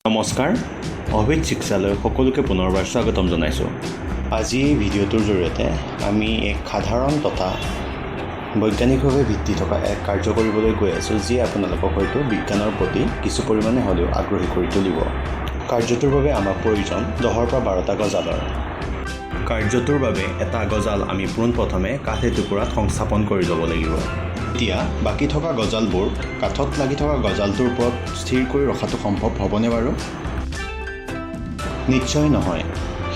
নমস্কাৰ, অভিথ শিক্ষালৈ সকলোকে পুনৰবাৰ স্বাগতম জনাইছোঁ। আজি এই ভিডিঅ'টোৰ জৰিয়তে আমি এক সাধাৰণ তথা বৈজ্ঞানিকভাৱে ভিত্তি থকা এক কাৰ্য কৰিবলৈ গৈ আছোঁ, যি আপোনালোকক হয়তো বিজ্ঞানৰ প্ৰতি কিছু পৰিমাণে হ'লেও আগ্ৰহী কৰি তুলিব। কাৰ্যটোৰ বাবে আমাক প্ৰয়োজন 10ৰ পৰা 12টা গজালৰ। কাৰ্যটোৰ বাবে এটা গজাল আমি পোনপ্ৰথমে কাঠ এটুকুৰাত সংস্থাপন কৰি ল'ব লাগিব। এতিয়া বাকী থকা গজালবোৰ কাঠত লাগি থকা গজালটোৰ ওপৰত স্থিৰ কৰি ৰখাটো সম্ভৱ হ'বনে বাৰু? নিশ্চয় নহয়।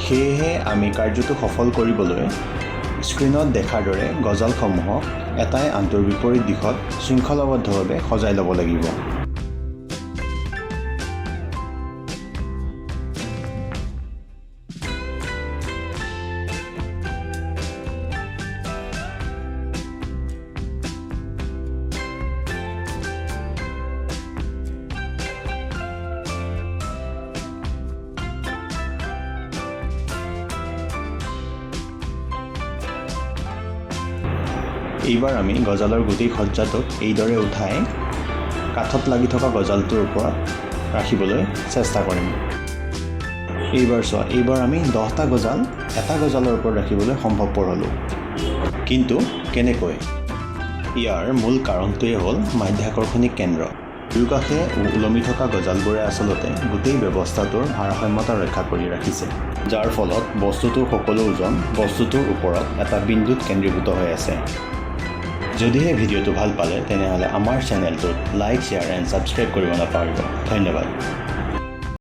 সেয়েহে আমি কাৰ্যটো সফল কৰিবলৈ স্ক্ৰীণত দেখাৰ দৰে গজালসমূহক এটাই আনটোৰ বিপৰীত দিশত শৃংখলাবদ্ধভাৱে সজাই ল'ব লাগিব। এইবাৰ আমি গজালৰ গোটেই সজ্জাটোক এইদৰে উঠাই কাঠত লাগি থকা গজালটোৰ ওপৰত ৰাখিবলৈ চেষ্টা কৰিম। এইবাৰ আমি 10টা গজাল এটা গজালৰ ওপৰত ৰাখিবলৈ সম্ভৱপৰ হ'লোঁ। কিন্তু কেনেকৈ? ইয়াৰ মূল কাৰণটোৱে হ'ল মাধ্যাকৰ্ষণিক কেন্দ্ৰ। দুয়োকাষে ওলমি থকা গজালবোৰে আচলতে গোটেই ব্যৱস্থাটোৰ ভাৰসাম্যতা ৰক্ষা কৰি ৰাখিছে, যাৰ ফলত বস্তুটোৰ সকলো ওজন বস্তুটোৰ ওপৰত এটা বিন্দুত কেন্দ্ৰীভূত হৈ আছে। যদিহে ভিডিঅ'টো ভাল পালে তেনেহ'লে আমাৰ চেনেলটোত লাইক, শ্বেয়াৰ এণ্ড ছাবস্ক্ৰাইব কৰিব নাপাহৰিব। ধন্যবাদ।